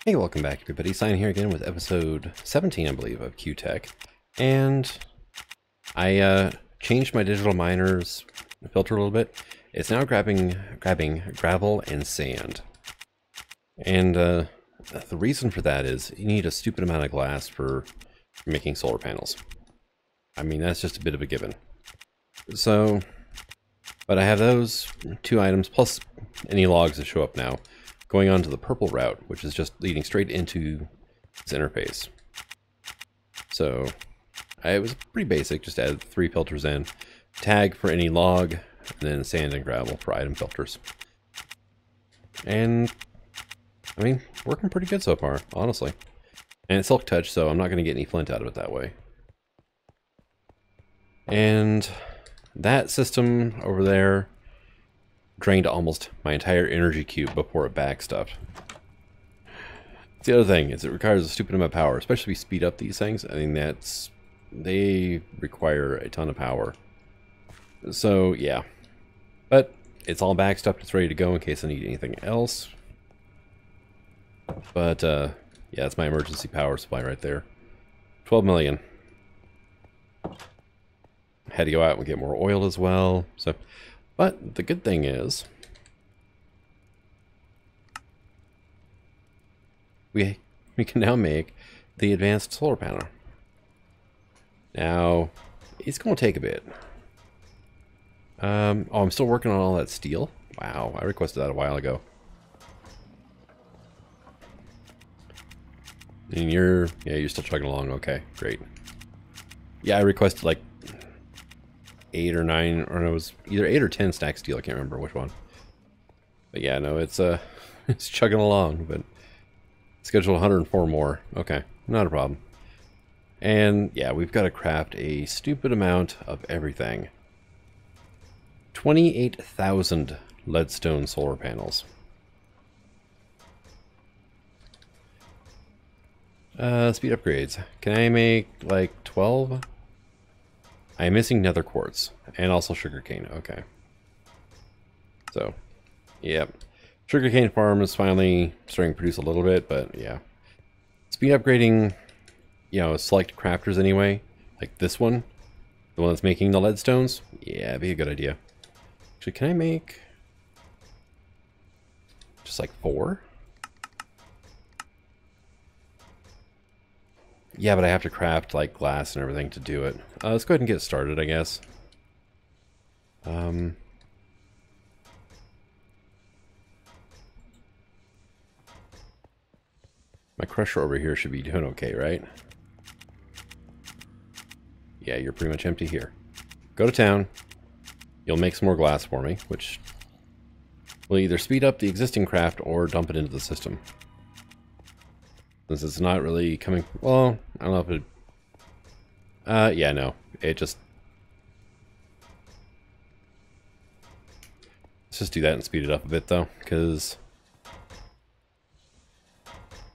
Hey, welcome back everybody. Sign here again with episode 17, I believe, of Qtech. And I changed my digital miner's filter a little bit. It's now grabbing gravel and sand. And the reason for that is you need a stupid amount of glass for making solar panels. I mean, that's just a bit of a given. So, but I have those two items plus any logs that show up now going on to the purple route, which is just leading straight into this interface. So it was pretty basic, just added 3 filters in, tag for any log, and then sand and gravel for item filters. And I mean, working pretty good so far, honestly. And it's silk touch, so I'm not going to get any flint out of it that way. And that system over there drained almost my entire energy cube before it backstuffed. The other thing is it requires a stupid amount of power, especially if you speed up these things. I mean, they require a ton of power. So yeah, but it's all backstuffed. It's ready to go in case I need anything else. But yeah, that's my emergency power supply right there. 12 million. Had to go out and get more oil as well. So, but the good thing is we can now make the advanced solar panel. Now, it's going to take a bit. Oh, I'm still working on all that steel. Wow, I requested that a while ago. And you're still chugging along. Okay, great. Yeah, I requested like 8 or 9, or no, it was either 8 or 10 stack steel. I can't remember which one. But yeah, no, it's it's chugging along. But schedule 104 more. Okay, not a problem. And yeah, we've got to craft a stupid amount of everything. 28,000 leadstone solar panels. Speed upgrades. Can I make like 12? I'm missing nether quartz and also sugarcane. Okay. So, yep. Sugarcane farm is finally starting to produce a little bit, but yeah. Speed upgrading, you know, select crafters anyway. Like this one. The one that's making the leadstones. Yeah, it'd be a good idea. Actually, can I make just like 4? Yeah, but I have to craft like glass and everything to do it. Let's go ahead and get started, I guess. My crusher over here should be doing okay, right? Yeah, you're pretty much empty here. Go to town. You'll make some more glass for me, which will either speed up the existing craft or dump it into the system. Since it's not really coming... Well, I don't know if it... yeah, no. It just... Let's just do that and speed it up a bit, though, because...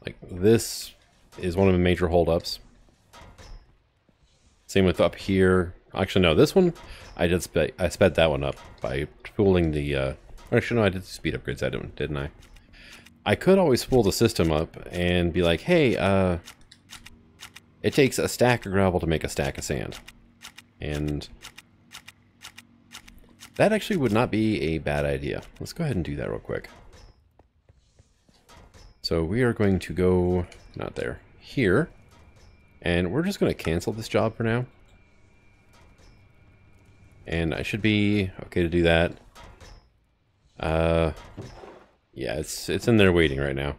Like, this is one of the major holdups. Same with up here. Actually, no, this one, I sped that one up by pulling the... Actually, no, I did speed upgrades, didn't I? I could always pull the system up and be like, hey, it takes a stack of gravel to make a stack of sand. And that actually would not be a bad idea. Let's go ahead and do that real quick. So we are going to go, not there, here. And we're just going to cancel this job for now. And I should be okay to do that. Yeah, it's in there waiting right now.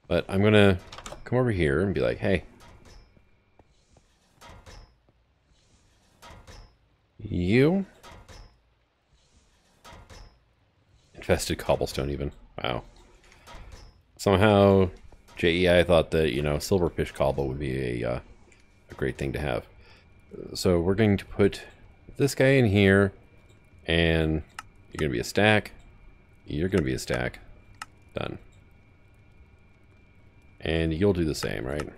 But I'm gonna come over here and be like, hey. You? Infested cobblestone even. Wow. Somehow JEI thought that, you know, silverfish cobble would be a great thing to have. So we're going to put this guy in here. And you're going to be a stack. You're going to be a stack. Done. And you'll do the same, right?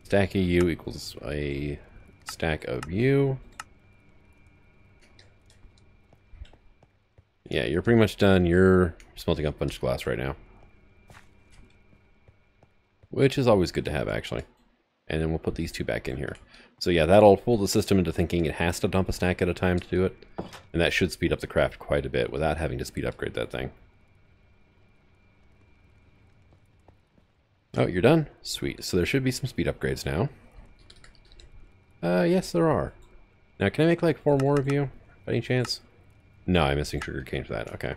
Stack of you equals a stack of you. Yeah, you're pretty much done. You're smelting up a bunch of glass right now. Which is always good to have, actually. And then we'll put these two back in here. So yeah, that'll fool the system into thinking it has to dump a stack at a time to do it. And that should speed up the craft quite a bit without having to speed upgrade that thing. Oh, you're done? Sweet. So there should be some speed upgrades now. Yes, there are. Now, can I make like 4 more of you, by any chance? No, I'm missing sugarcane for that. Okay.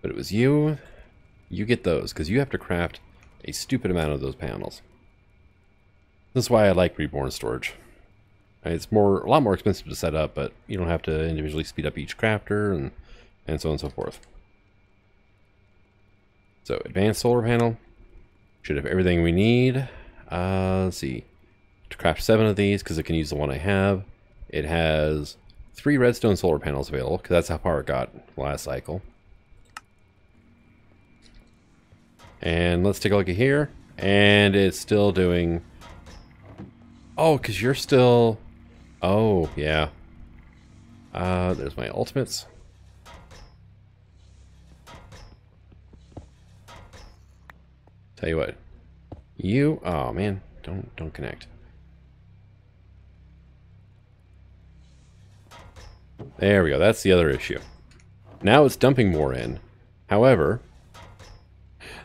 But it was you. You get those, because you have to craft a stupid amount of those panels. This is why I like reborn storage. It's a lot more expensive to set up, but you don't have to individually speed up each crafter and so on and so forth. So, advanced solar panel. Should have everything we need. Let's see. To craft 7 of these, because it can use the one I have. It has 3 redstone solar panels available, because that's how far it got last cycle. And let's take a look at here. And it's still doing... Oh, because you're still... Oh, yeah. There's my ultimates. Tell you what. You... Oh, man. Don't connect. There we go. That's the other issue. Now it's dumping more in. However,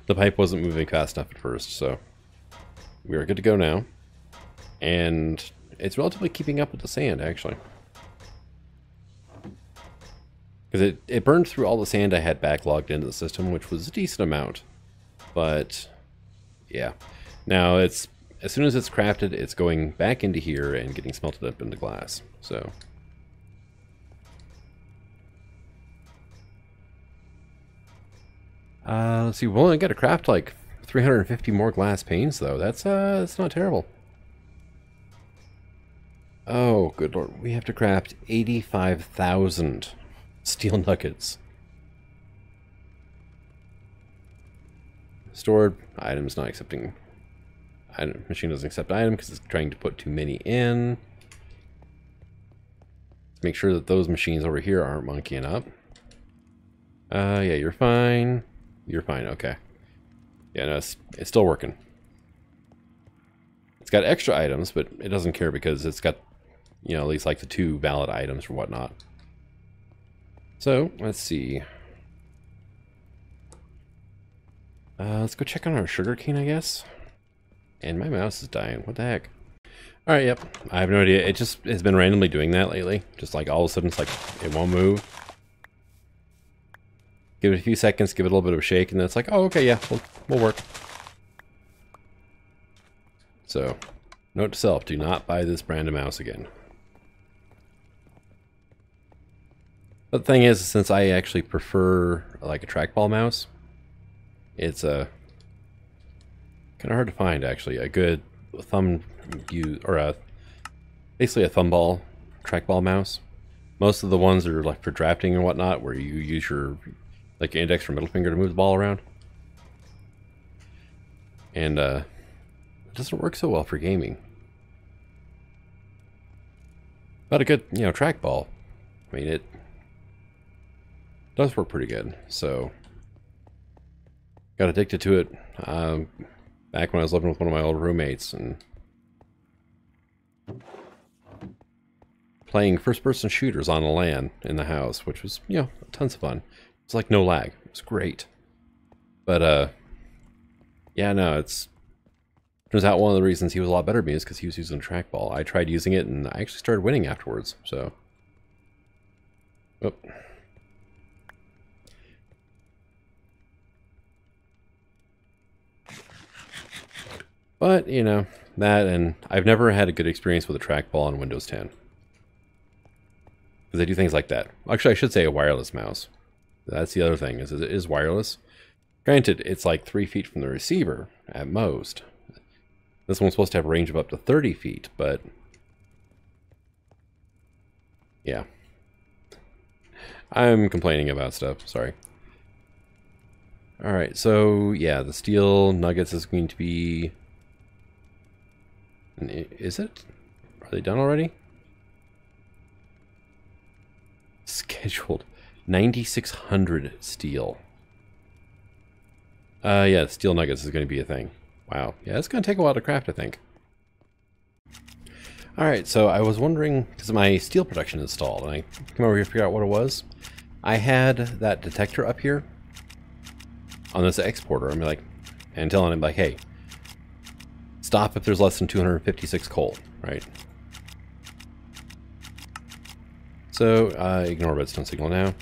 the pipe wasn't moving fast enough at first, so we are good to go now. And it's relatively keeping up with the sand, actually. Because it burned through all the sand I had backlogged into the system, which was a decent amount. But, yeah. Now, as soon as it's crafted, it's going back into here and getting smelted up into glass. So... let's see, we've only got to craft like 350 more glass panes, though. That's not terrible. Oh, good lord. We have to craft 85,000 steel nuggets. Stored. Items not accepting. Machine doesn't accept item because it's trying to put too many in. Make sure that those machines over here aren't monkeying up. Yeah, you're fine. You're fine, okay. Yeah, no, it's still working. It's got extra items, but it doesn't care because it's got, you know, at least like the 2 valid items or whatnot. So, let's see. Let's go check on our sugarcane, I guess. And my mouse is dying. What the heck? Alright, yep. I have no idea. It just has been randomly doing that lately. Just like all of a sudden it's like, it won't move. Give it a few seconds, give it a little bit of a shake, and then it's like, oh, okay, yeah, we'll work. So, note to self, do not buy this brand of mouse again. But the thing is, since I actually prefer like a trackball mouse, it's kind of hard to find actually a good thumb use or basically a thumball trackball mouse. Most of the ones are like for drafting and whatnot, where you use your like your index or middle finger to move the ball around, and it doesn't work so well for gaming. But a good, you know, trackball, I mean, it does work pretty good. So got addicted to it back when I was living with one of my old roommates and playing first-person shooters on a LAN in the house, which was, you know, tons of fun. It's like no lag. It was great. But yeah, no, turns out one of the reasons he was a lot better than me is because he was using a trackball. I tried using it and I actually started winning afterwards. So, oh. But, you know, that, and I've never had a good experience with a trackball on Windows 10. Because they do things like that. Actually, I should say a wireless mouse. That's the other thing, is it is wireless. Granted, it's like 3 feet from the receiver, at most. This one's supposed to have a range of up to 30 feet, but... yeah. I'm complaining about stuff, sorry. Alright, so, yeah, the steel nuggets is going to be... Is it? Are they done already? Scheduled. 9,600 steel. Yeah, steel nuggets is going to be a thing. Wow. Yeah, it's going to take a while to craft, I think. Alright, so I was wondering, because my steel production installed, and I came over here to figure out what it was. I had that detector up here on this exporter. I'm like, and telling him, like, hey, stop if there's less than 256 coal, right? So, ignore redstone signal now.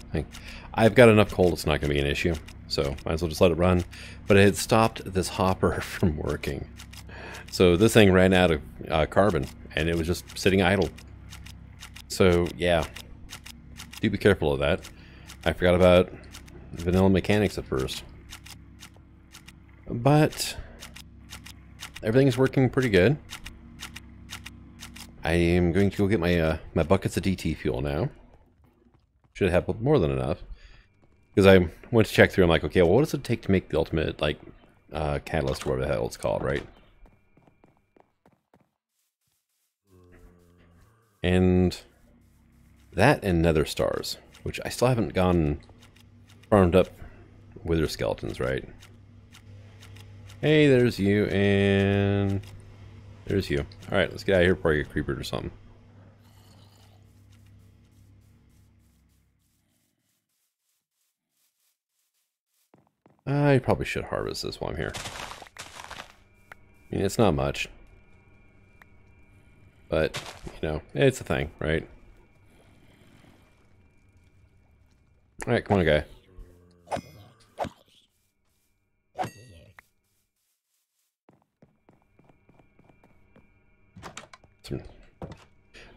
I've got enough coal, it's not going to be an issue. So, might as well just let it run. But it had stopped this hopper from working. So, this thing ran out of carbon, and it was just sitting idle. So, yeah. Do be careful of that. I forgot about vanilla mechanics at first. But everything's working pretty good. I am going to go get my my buckets of DT fuel now. Should have more than enough. Because I went to check through, I'm like, okay, well, what does it take to make the ultimate, like, catalyst or whatever the hell it's called, right? And that and nether stars, which I still haven't gone farmed up wither skeletons, right? Hey, there's you, and there's you. Alright, let's get out of here before I get creepered or something. I probably should harvest this while I'm here. I mean, it's not much. But, you know, it's a thing, right? Alright, come on, guy.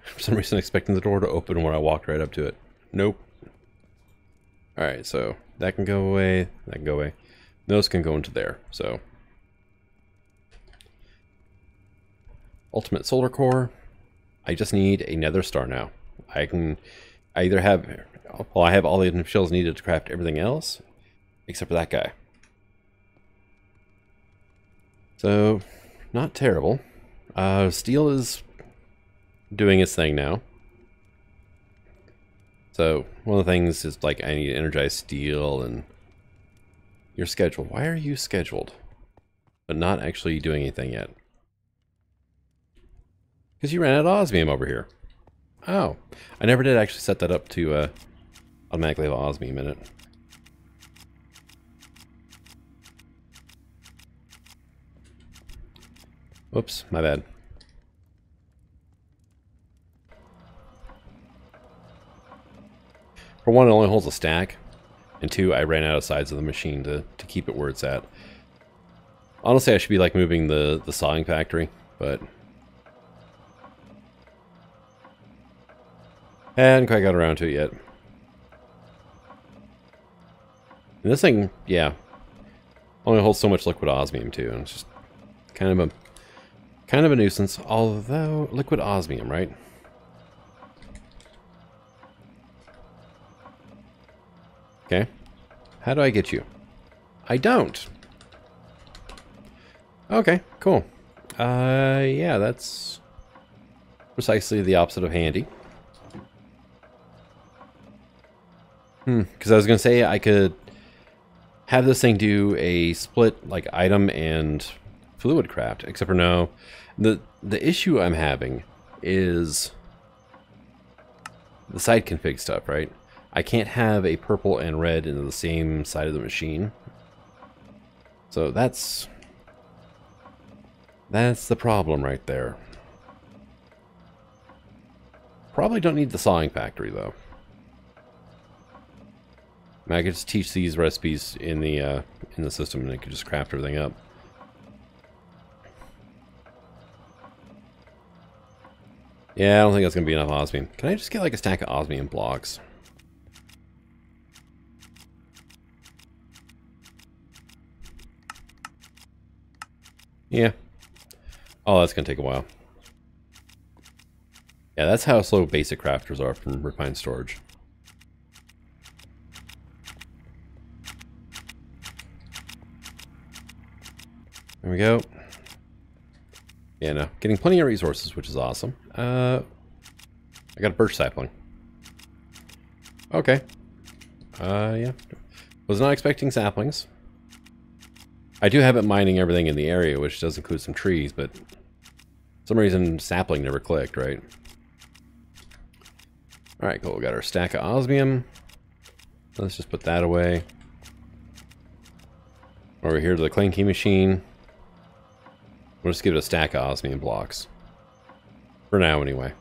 For some reason expecting the door to open when I walked right up to it. Nope. Alright, so that can go away, that can go away. Those can go into there, so. Ultimate solar core. I just need a nether star now. I either have, well, I have all the shells needed to craft everything else, except for that guy. So, not terrible. Steel is doing its thing now. So, one of the things is, like, I need to energize steel and your schedule. Why are you scheduled, but not actually doing anything yet? Because you ran out of osmium over here. Oh, I never did actually set that up to automatically have osmium in it. Whoops, my bad. For one, it only holds a stack. And two, I ran out of sides of the machine to keep it where it's at. Honestly, I should be like moving the sawing factory, but I hadn't quite got around to it yet. And this thing, yeah, only holds so much liquid osmium too, and it's just kind of a nuisance. Although liquid osmium, right? Okay. How do I get you? I don't. Okay, cool. Yeah, that's precisely the opposite of handy. Because I was going to say I could have this thing do a split, like, item and fluid craft, except for no. The issue I'm having is the side config stuff, right? I can't have a purple and red into the same side of the machine. So that's the problem right there. Probably don't need the sawing factory though. I mean, I could just teach these recipes in the system and it could just craft everything up. Yeah, I don't think that's gonna be enough osmium. Can I just get like a stack of osmium blocks? Yeah. Oh, that's gonna take a while. Yeah, that's how slow basic crafters are from refined storage. There we go. Yeah, no. Getting plenty of resources, which is awesome. I got a birch sapling. Okay. Yeah. Was not expecting saplings. I do have it mining everything in the area, which does include some trees, but for some reason sapling never clicked, right? Alright, cool. We got our stack of osmium. Let's just put that away. Over here to the clanky machine. We'll just give it a stack of osmium blocks. For now, anyway.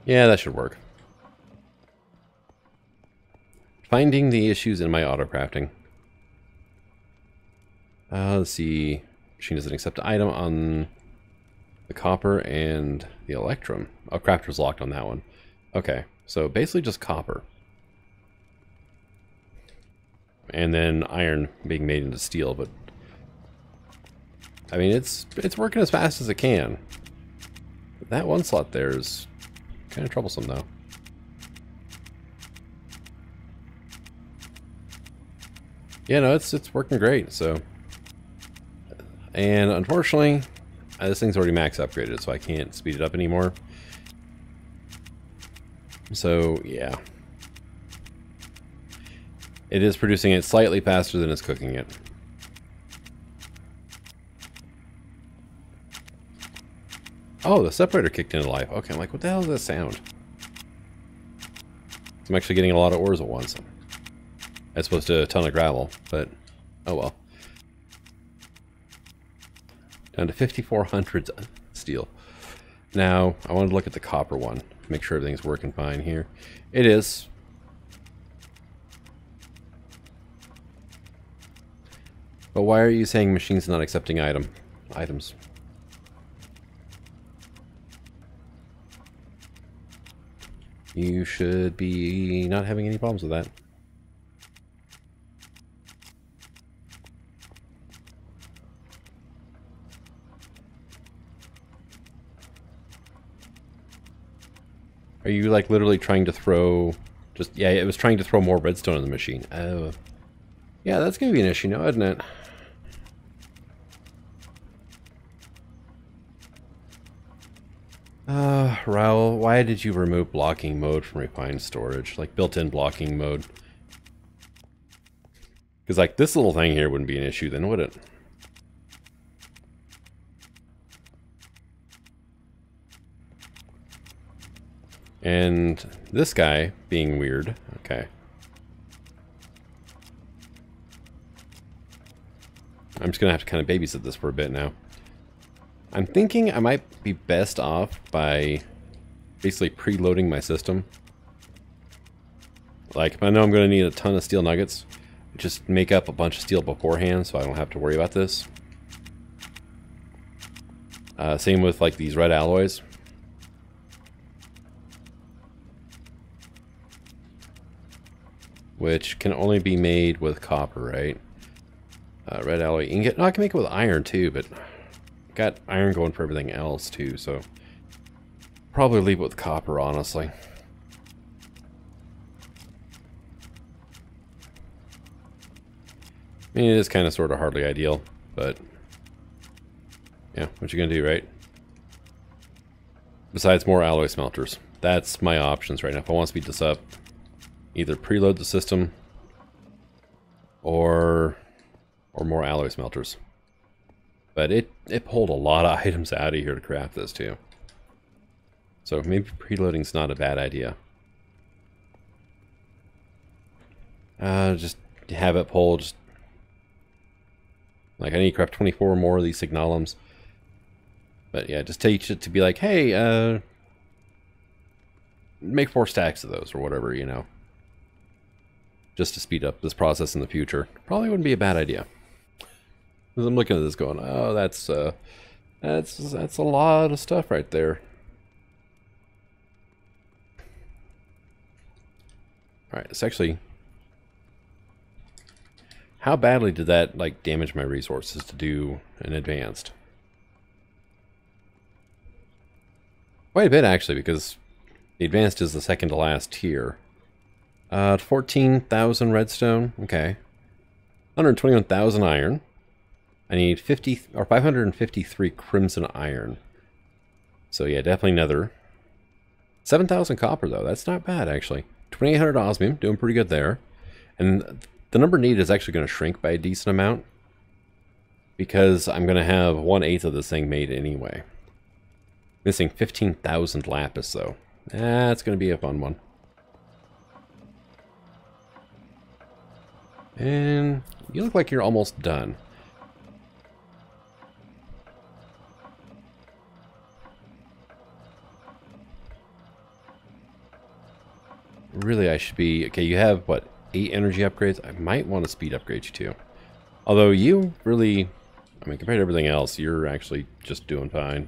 Yeah, that should work. Finding the issues in my auto-crafting. Let's see. Machine doesn't accept item on the copper and the electrum. Oh, crafter's locked on that one. Okay, so basically just copper. And then iron being made into steel, but I mean it's working as fast as it can. But that one slot there is kind of troublesome though. Yeah, no, it's working great, so. And unfortunately, this thing's already max upgraded, so I can't speed it up anymore. So, yeah. It is producing it slightly faster than it's cooking it. Oh, the separator kicked into life. Okay, I'm like, what the hell is that sound? I'm actually getting a lot of ores at once. As opposed to a ton of gravel, but oh well. Down to 5,400 steel. Now, I want to look at the copper one. Make sure everything's working fine here. It is. But why are you saying machine's not accepting items? You should be not having any problems with that. Are you like literally trying to throw just, yeah, it was trying to throw more redstone in the machine. Oh. Yeah, that's gonna be an issue now, isn't it? Raul, why did you remove blocking mode from refined storage? Like built-in blocking mode. Because like this little thing here wouldn't be an issue then, would it? And this guy being weird. Okay. I'm just gonna have to kind of babysit this for a bit now. I'm thinking I might be best off by basically preloading my system. Like, if I know I'm gonna need a ton of steel nuggets, just make up a bunch of steel beforehand so I don't have to worry about this. Same with like these red alloys. Which can only be made with copper, right? Red alloy ingot. No, I can make it with iron too, but got iron going for everything else too, so probably leave it with copper, honestly. I mean, it is kind of sort of hardly ideal, but yeah, what you gonna do, right? Besides more alloy smelters. That's my options right now. If I want to speed this up, either preload the system or more alloy smelters. But it pulled a lot of items out of here to craft this too. So maybe preloading's not a bad idea. Just have it pull, just like I need to craft 24 more of these signalums. But yeah, just teach it to be like, hey, make 4 stacks of those or whatever, you know. Just to speed up this process in the future. Probably wouldn't be a bad idea. Because I'm looking at this going, oh, that's a lot of stuff right there. Alright, it's actually... How badly did that, like, damage my resources to do an advanced? Quite a bit, actually, because the advanced is the second to last tier. 14,000 redstone, okay. 121,000 iron. I need 553 crimson iron. So yeah, definitely nether. 7,000 copper, though. That's not bad, actually. 2,800 osmium, doing pretty good there. And the number needed is actually going to shrink by a decent amount, because I'm going to have 1/8 of this thing made anyway. Missing 15,000 lapis, though. That's going to be a fun one. And you look like you're almost done. Really, I should be... Okay, you have, what, 8 energy upgrades? I might want to speed upgrade you too. Although you really... I mean, compared to everything else, you're actually just doing fine.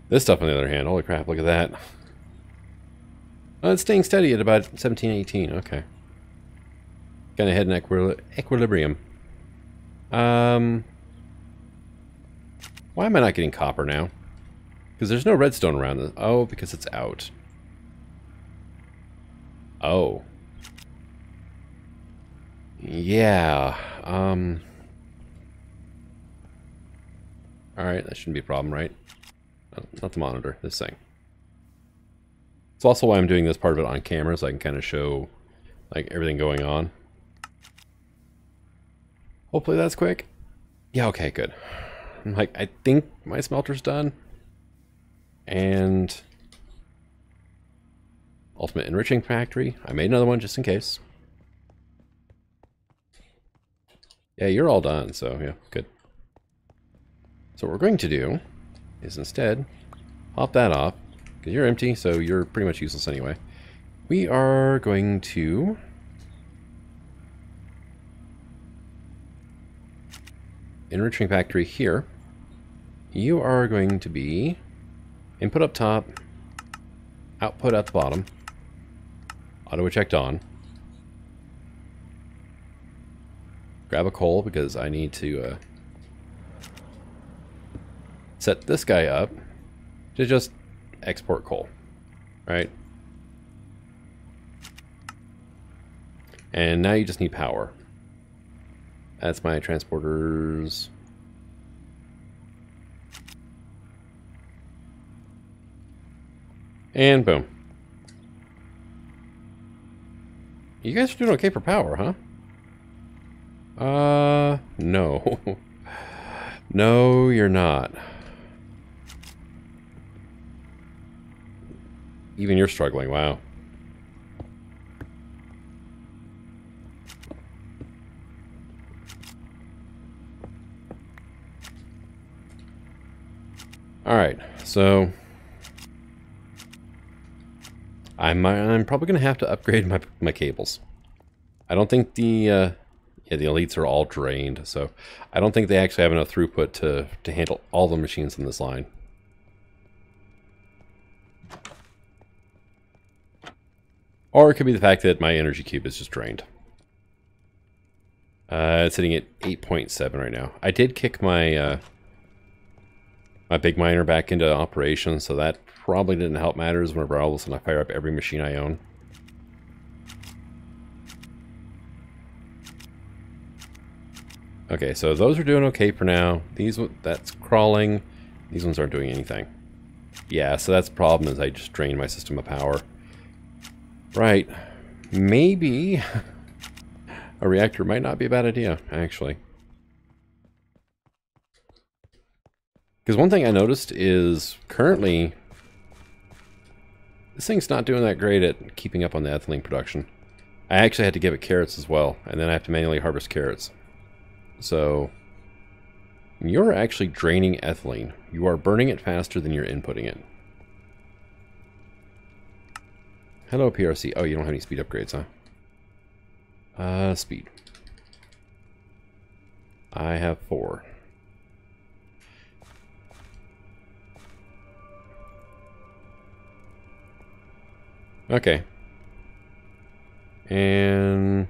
This stuff, on the other hand, holy crap, look at that. Oh, it's staying steady at about 17, 18, okay. Kind of heading equilibrium. Why am I not getting copper now? Because there's no redstone around this. Oh, because it's out. Oh. Yeah. Alright, that shouldn't be a problem, right? Not the monitor, this thing. It's also why I'm doing this part of it on camera, so I can kind of show like everything going on. Hopefully that's quick. Yeah, okay, good. I'm like, I think my smelter's done. And ultimate enriching factory. I made another one just in case. Yeah, you're all done, so yeah, good. So what we're going to do is instead pop that off, because you're empty, so you're pretty much useless anyway. We are going to enriching factory here. You are going to be input up top, output at the bottom, auto eject on. Grab a coal because I need to set this guy up to just export coal, right? And now you just need power. That's my transporters. And boom. You guys are doing okay for power, huh? No. No, you're not. Even you're struggling, wow. Alright, so I'm probably gonna have to upgrade my cables. I don't think the elites are all drained, so I don't think they actually have enough throughput to handle all the machines in this line. Or it could be the fact that my energy cube is just drained. It's sitting at 8.7 right now. I did kick my my big miner back into operation, so that probably didn't help matters whenever all of a sudden I fire up every machine I own. Okay, so those are doing okay for now. That's crawling. These ones aren't doing anything. Yeah, so that's the problem, is I just drained my system of power. Right. Maybe a reactor might not be a bad idea, actually. Because one thing I noticed is currently this thing's not doing that great at keeping up on the ethylene production. I actually had to give it carrots as well, and then I have to manually harvest carrots. So you're actually draining ethylene. You are burning it faster than you're inputting it. Hello, PRC. Oh, you don't have any speed upgrades, huh? Speed. I have 4. Okay. And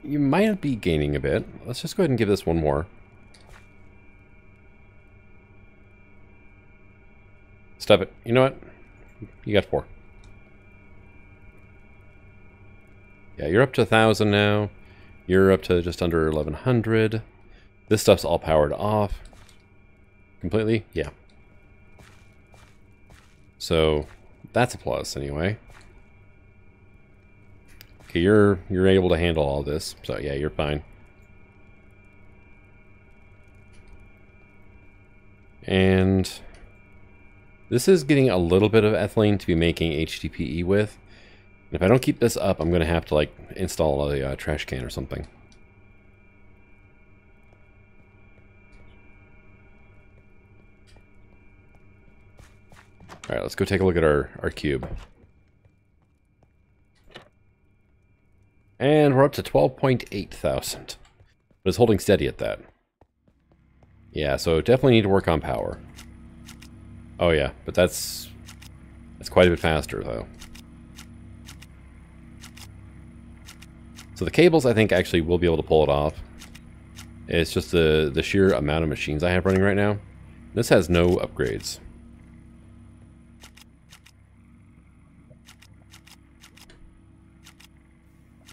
you might be gaining a bit. Let's just go ahead and give this one more. Stop it. You know what? You got 4. Yeah, you're up to 1,000 now. You're up to just under 1,100. This stuff's all powered off. Completely? Yeah. So that's a plus anyway. Okay, you're able to handle all this. So yeah, you're fine. And this is getting a little bit of ethylene to be making HDPE with. And if I don't keep this up, I'm going to have to like install a trash can or something. Alright, let's go take a look at our cube. And we're up to 12.8 thousand. But it's holding steady at that. Yeah, so definitely need to work on power. Oh yeah, but that's quite a bit faster though. So the cables, I think, actually will be able to pull it off. It's just the sheer amount of machines I have running right now. This has no upgrades.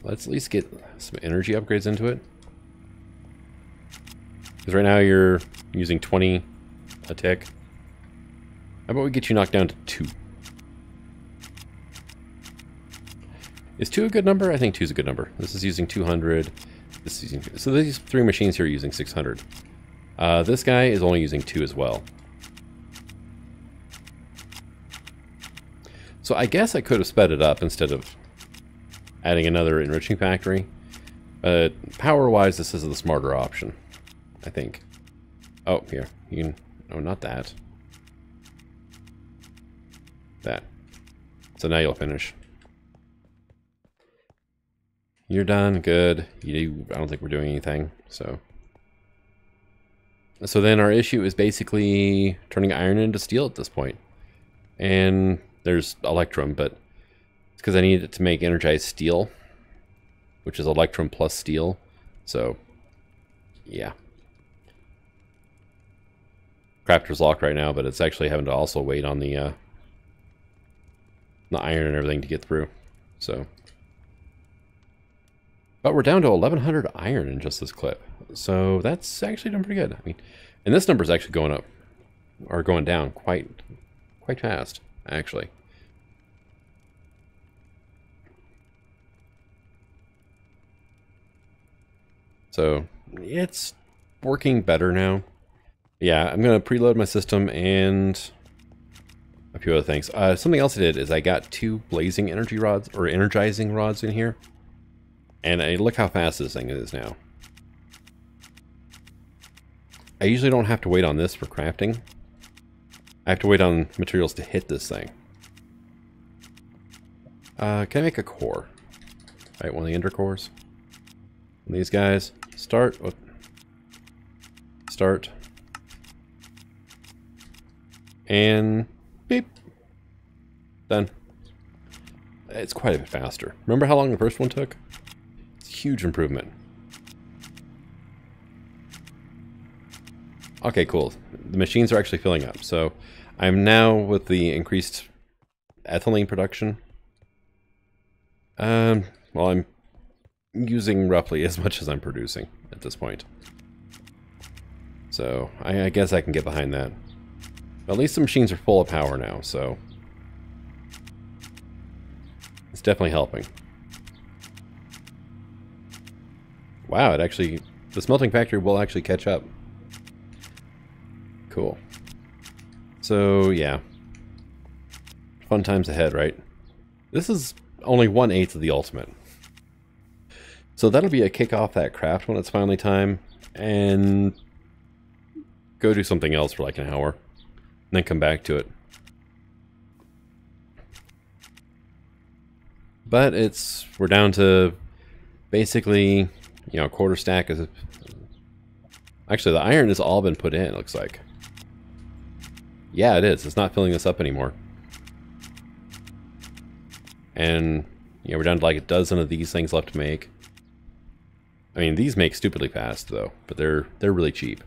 Let's at least get some energy upgrades into it. Because right now you're using 20 a tick. How about we get you knocked down to 2? Is 2 a good number? I think 2 is a good number. This is using 200. This is using, so these 3 machines here are using 600. This guy is only using 2 as well. So I guess I could have sped it up instead of adding another enriching factory. But power-wise, this is the smarter option, I think. Oh, here. You can... Oh, not that. That. So now you'll finish. You're done. Good. I don't think we're doing anything, so... So then our issue is basically turning iron into steel at this point. And there's electrum, but it's because I need it to make energized steel, which is electrum plus steel. So, yeah. Crafter's locked right now, but it's actually having to also wait on the iron and everything to get through. So, but we're down to 1100 iron in just this clip. So that's actually doing pretty good. I mean, and this number is actually going up, or going down quite fast, actually. So it's working better now. Yeah, I'm going to preload my system and a few other things. Something else I did is I got 2 blazing energy rods, or energizing rods in here. And look how fast this thing is now. I usually don't have to wait on this for crafting. I have to wait on materials to hit this thing. Can I make a core? Alright, one of the ender cores. And these guys. Start. Oh. Start. And beep. Done. It's quite a bit faster. Remember how long the first one took? It's a huge improvement. Okay, cool. The machines are actually filling up. So I'm now with the increased ethylene production. Well, I'm using roughly as much as I'm producing at this point. So I guess I can get behind that. But at least the machines are full of power now, so it's definitely helping. Wow, it actually, the smelting factory will actually catch up. Cool. So, yeah. Fun times ahead, right? This is only 1/8 of the ultimate. So that'll be a kick off that craft when it's finally time, and go do something else for like an hour, and then come back to it. But we're down to basically, you know, a quarter stack is... Actually, the iron has all been put in, it looks like. Yeah, it is. It's not filling this up anymore. And, you know, we're down to like a dozen of these things left to make. I mean, these make stupidly fast, though, but they're really cheap.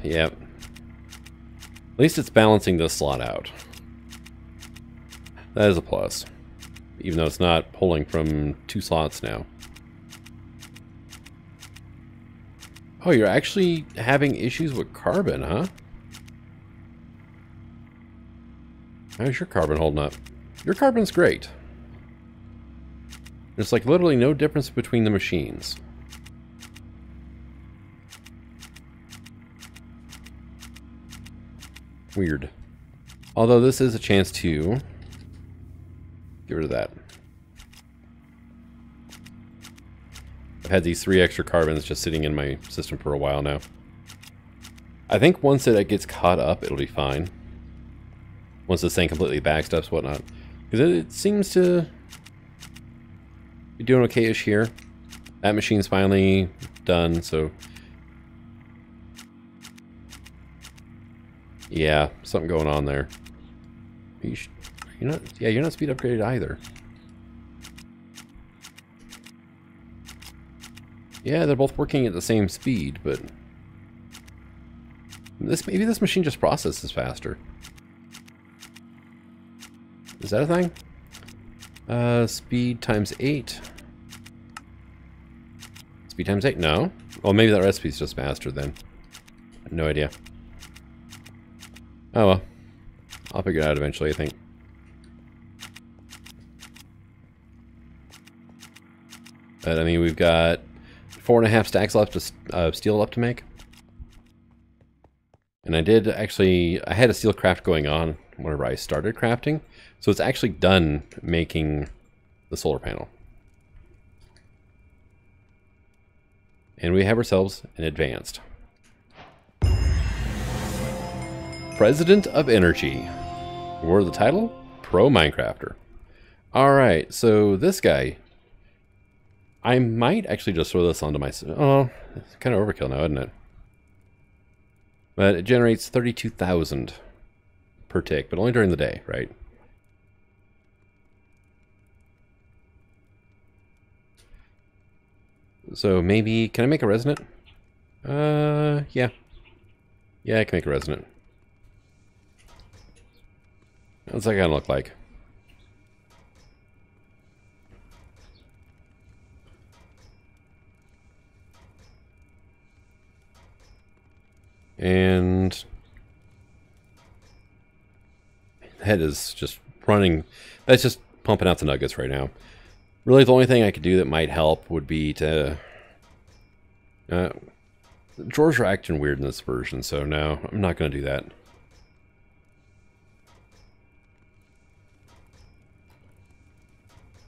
Yep. At least it's balancing this slot out. That is a plus. Even though it's not pulling from 2 slots now. Oh, you're actually having issues with carbon, huh? How's your carbon holding up? Your carbon's great. There's like literally no difference between the machines. Weird. Although this is a chance to get rid of that. I've had these 3 extra carbons just sitting in my system for a while now. I think once it gets caught up, it'll be fine. Once this thing completely backstops, whatnot. Because it seems to be doing okay-ish here. That machine's finally done, so... yeah, something going on there. You're not, yeah, you're not speed upgraded either. Yeah, they're both working at the same speed, but maybe this machine just processes faster. Is that a thing? Speed times 8. Speed times 8? No. Well, maybe that recipe's just faster then. No idea. Oh well. I'll figure it out eventually, I think. But I mean, we've got 4.5 stacks left of steel left to make. And I did actually, I had a steel craft going on whenever I started crafting. So it's actually done making the solar panel. And we have ourselves an advanced President of Energy. Word of the title? Pro Minecrafter. Alright, so this guy, I might actually just throw this onto my... oh, it's kind of overkill now, isn't it? But it generates 32,000 per tick, but only during the day, right? So maybe... can I make a resonant? Yeah. Yeah, I can make a resonant. What's that gonna look like? And head is just running. That's just pumping out the nuggets right now. Really, the only thing I could do that might help would be to... drawers are acting weird in this version, so no, I'm not going to do that.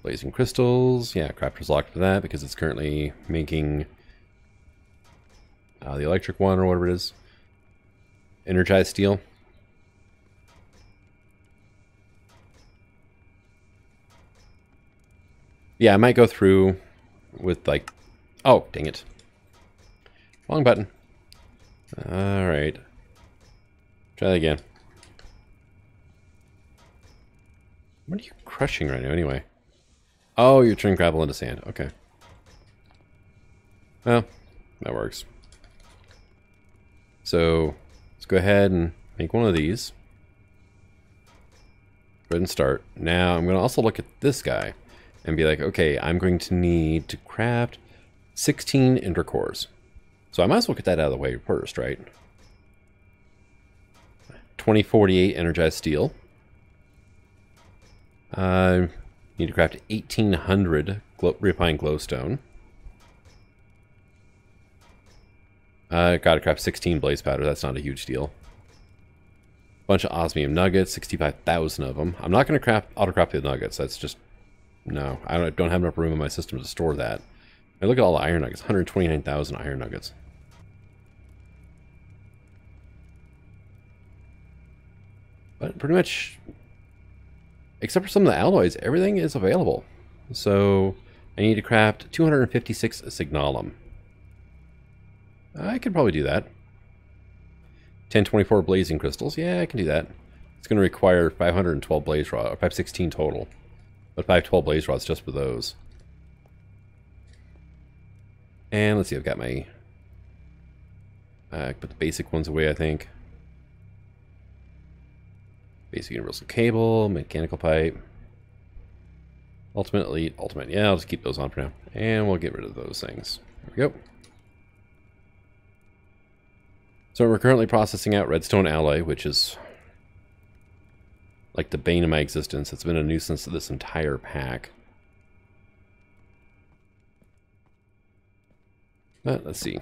Blazing crystals. Yeah, crafter's locked for that because it's currently making the electric one or whatever it is. Energized steel. Yeah, I might go through with like... oh, dang it. Wrong button. Alright. Try that again. What are you crushing right now anyway? Oh, you're turning gravel into sand. Okay. Well, that works. So, let's go ahead and make one of these. Go ahead and start. Now, I'm going to also look at this guy and be like, okay, I'm going to need to craft 16 ender cores. So I might as well get that out of the way first, right? 2048 energized steel. Need to craft 1800 refined glowstone. Gotta craft 16 blaze powder. That's not a huge deal. Bunch of osmium nuggets, 65,000 of them. I'm not going to auto-craft the nuggets. That's just... no, I don't have enough room in my system to store that. I look at all the iron nuggets. 129,000 iron nuggets. But pretty much, except for some of the alloys, everything is available. So I need to craft 256 signalum. I could probably do that. 1024 blazing crystals. Yeah, I can do that. It's going to require 512 blaze rods, or 516 total. But 512 blaze rods just for those. And let's see, I've got my... put the basic ones away, I think. Basic universal cable, mechanical pipe. Ultimate, elite, ultimate. Yeah, I'll just keep those on for now. And we'll get rid of those things. There we go. So we're currently processing out redstone alloy, which is like the bane of my existence. It's been a nuisance to this entire pack. But let's see.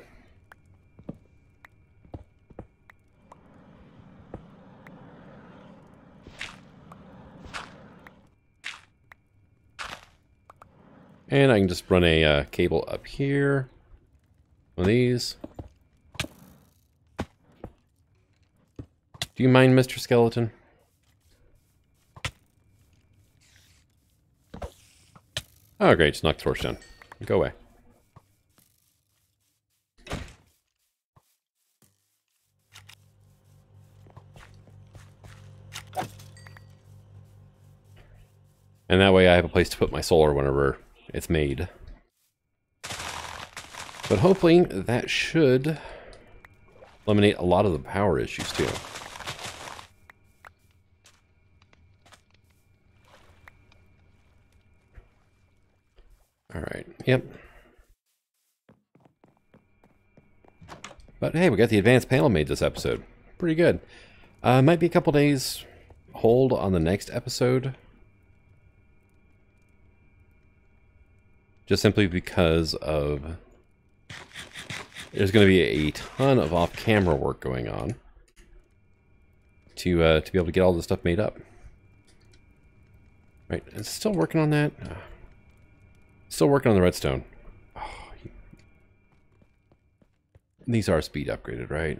And I can just run a cable up here. One of these. Do you mind, Mr. Skeleton? Oh, great. Just knock the torch down. Go away. And that way I have a place to put my solar whenever it's made. But hopefully that should eliminate a lot of the power issues too. Alright, yep. But hey, we got the advanced panel made this episode. Pretty good. Might be a couple days hold on the next episode. Just simply because of there's going to be a ton of off-camera work going on to be able to get all this stuff made up. Right, it's still working on that. Still working on the redstone. Oh, these are speed upgraded, right?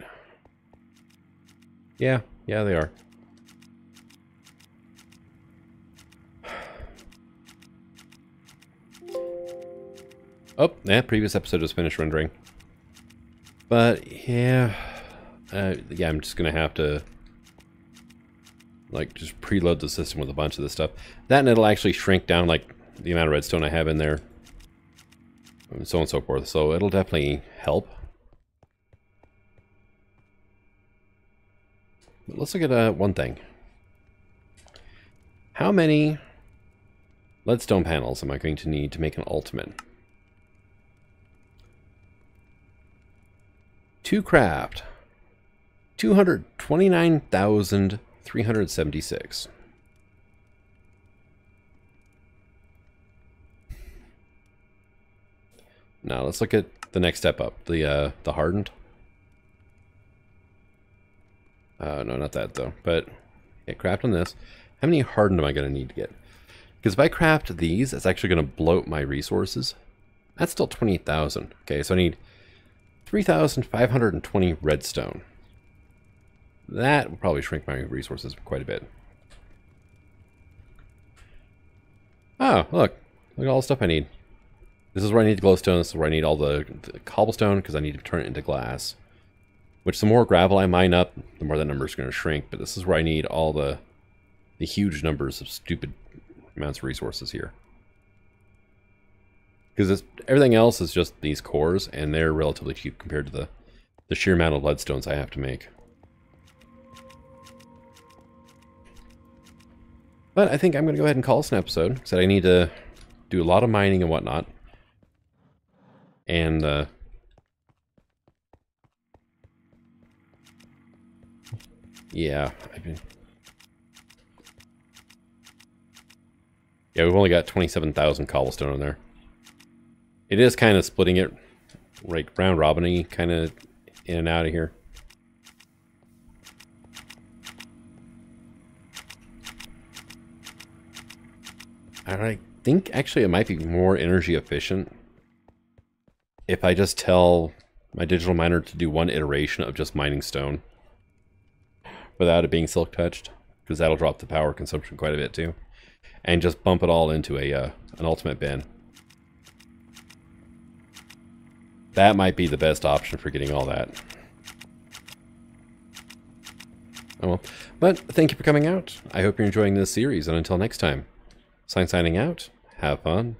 Yeah, they are. Oh, that previous episode was finished rendering. But yeah, yeah, I'm just gonna have to like just preload the system with a bunch of this stuff. That and it'll actually shrink down like the amount of redstone I have in there, and so on and so forth. So it'll definitely help. But let's look at one thing. How many leadstone panels am I going to need to make an ultimate? To craft 229,376. Now let's look at the next step up, the hardened. No, not that though. But yeah, craft on this. How many hardened am I going to need to get? Because if I craft these, it's actually going to bloat my resources. That's still 28,000. Okay, so I need 3,520 redstone. That will probably shrink my resources quite a bit. Oh, look at all the stuff I need. This is where I need the glowstone. This is where I need all the cobblestone because I need to turn it into glass. Which the more gravel I mine up, the more that number is going to shrink. But this is where I need all the huge numbers of stupid amounts of resources here. Because everything else is just these cores, and they're relatively cheap compared to the sheer amount of leadstones I have to make. But I think I'm going to go ahead and call this an episode, because I need to do a lot of mining and whatnot. And, yeah, yeah, we've only got 27,000 cobblestone in there. It is kind of splitting it, like round robin-y, kind of in and out of here. I think actually it might be more energy efficient if I just tell my digital miner to do one iteration of just mining stone without it being silk touched, because that'll drop the power consumption quite a bit too, and just bump it all into an ultimate bin. That might be the best option for getting all that. Oh well. But thank you for coming out. I hope you're enjoying this series, and until next time, signing out, have fun.